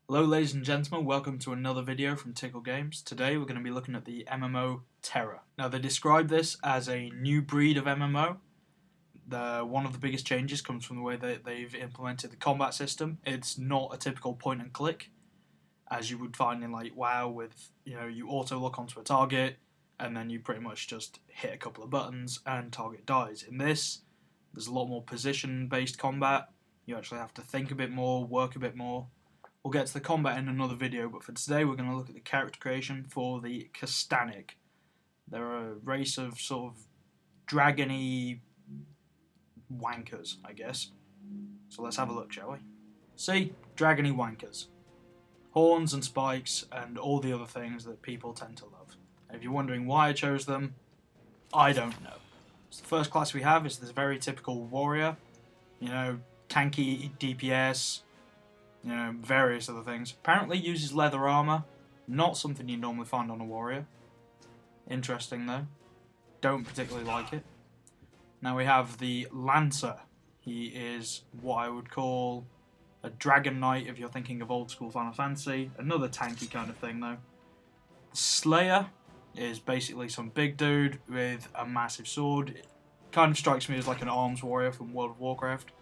Hello ladies and gentlemen, welcome to another video from Tickle Games. Today we're going to be looking at the MMO TERA. Now they describe this as a new breed of MMO. One of the biggest changes comes from the way that they've implemented the combat system. It's not a typical point and click, as you would find in like WoW with, you auto look onto a target and then you pretty much just hit a couple of buttons and target dies. In this, there's a lot more position based combat. You actually have to think a bit more, work a bit more. We'll get to the combat in another video, but for today we're going to look at the character creation for the Castonic. They're a race of sort of dragony wankers, I guess. So let's have a look, shall we? See, dragony wankers. Horns and spikes and all the other things that people tend to love. And if you're wondering why I chose them, I don't know. So the first class we have is this very typical warrior. Tanky DPS, various other things. Apparently uses leather armor. Not something you normally find on a warrior. Interesting though. Don't particularly like it. Now we have the Lancer. He is what I would call a Dragon Knight if you're thinking of old school Final Fantasy. Another tanky kind of thing though. The Slayer is basically some big dude with a massive sword. It kind of strikes me as like an arms warrior from World of Warcraft.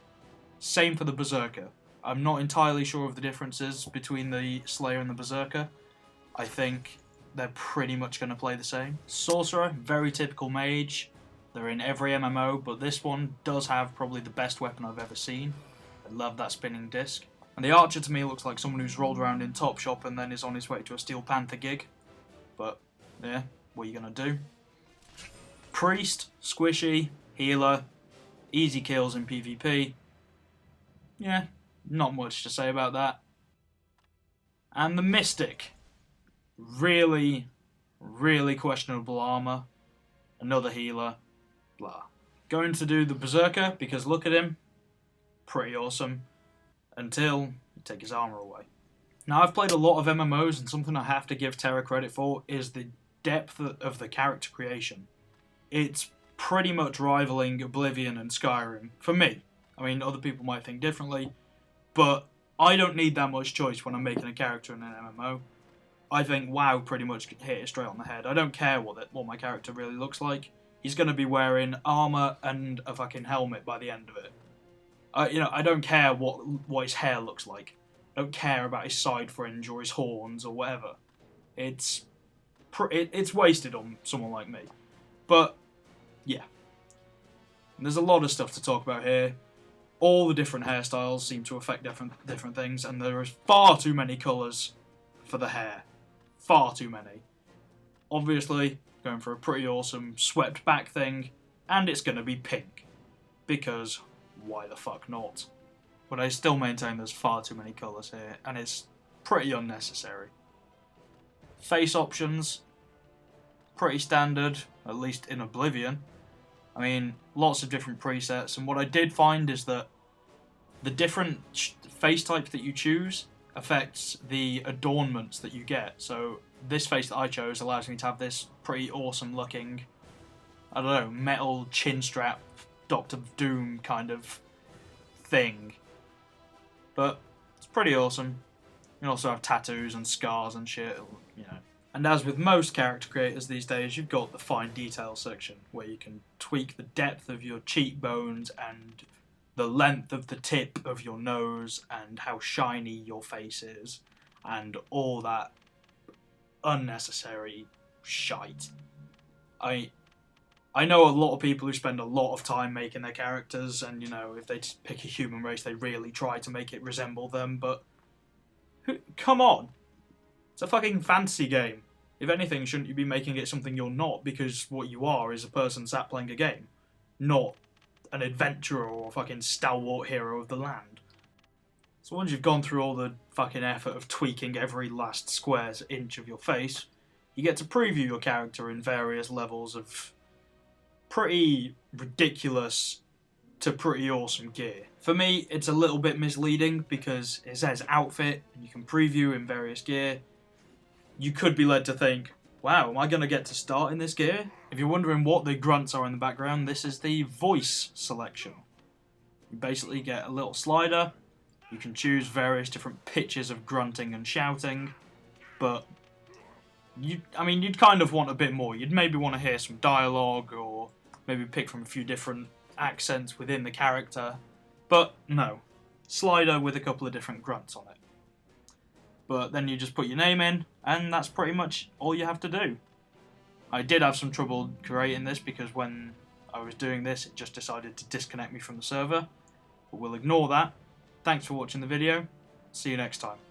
Same for the Berserker. I'm not entirely sure of the differences between the Slayer and the Berserker. I think they're pretty much going to play the same. Sorcerer, very typical mage. They're in every MMO, but this one does have probably the best weapon I've ever seen. I love that spinning disc. And the Archer to me looks like someone who's rolled around in Topshop and then is on his way to a Steel Panther gig. But, yeah, what are you going to do? Priest, squishy, healer, easy kills in PvP. Yeah. Not much to say about that. And the Mystic. Really, really questionable armor. Another healer. Blah. Going to do the Berserker because look at him. Pretty awesome. Until you take his armor away. Now I've played a lot of MMOs and something I have to give TERA credit for is the depth of the character creation. It's pretty much rivaling Oblivion and Skyrim. For me. I mean, other people might think differently. But I don't need that much choice when I'm making a character in an MMO. I think WoW pretty much hit it straight on the head. I don't care what my character really looks like. He's going to be wearing armor and a fucking helmet by the end of it. I don't care what his hair looks like. I don't care about his side fringe or his horns or whatever. It's wasted on someone like me. But yeah, and there's a lot of stuff to talk about here. All the different hairstyles seem to affect different things, and there is far too many colours for the hair. Far too many. Obviously, going for a pretty awesome swept back thing, and it's going to be pink. Because, why the fuck not? But I still maintain there's far too many colours here, and it's pretty unnecessary. Face options, pretty standard, at least in Oblivion. I mean, lots of different presets, and what I did find is that the different face type that you choose affects the adornments that you get. So this face that I chose allows me to have this pretty awesome looking, I don't know, metal chin strap, Doctor Doom kind of thing. But it's pretty awesome. You can also have tattoos and scars and shit, And as with most character creators these days, you've got the fine detail section where you can tweak the depth of your cheekbones and the length of the tip of your nose and how shiny your face is and all that unnecessary shite. I know a lot of people who spend a lot of time making their characters and, if they just pick a human race, they really try to make it resemble them, but come on. It's a fucking fantasy game. If anything, shouldn't you be making it something you're not? Because what you are is a person sat playing a game, not an adventurer or a fucking stalwart hero of the land. So once you've gone through all the fucking effort of tweaking every last square inch of your face, you get to preview your character in various levels of pretty ridiculous to pretty awesome gear. For me, it's a little bit misleading because it says outfit, and you can preview in various gear. You could be led to think, wow, am I going to get to start in this gear? If you're wondering what the grunts are in the background, this is the voice selection. You basically get a little slider, You can choose various different pitches of grunting and shouting, but you'd kind of want a bit more. You'd maybe want to hear some dialogue, or maybe pick from a few different accents within the character. But no, slider with a couple of different grunts on it. But then you just put your name in, and that's pretty much all you have to do. I did have some trouble creating this because when I was doing this, it just decided to disconnect me from the server. But we'll ignore that. Thanks for watching the video. See you next time.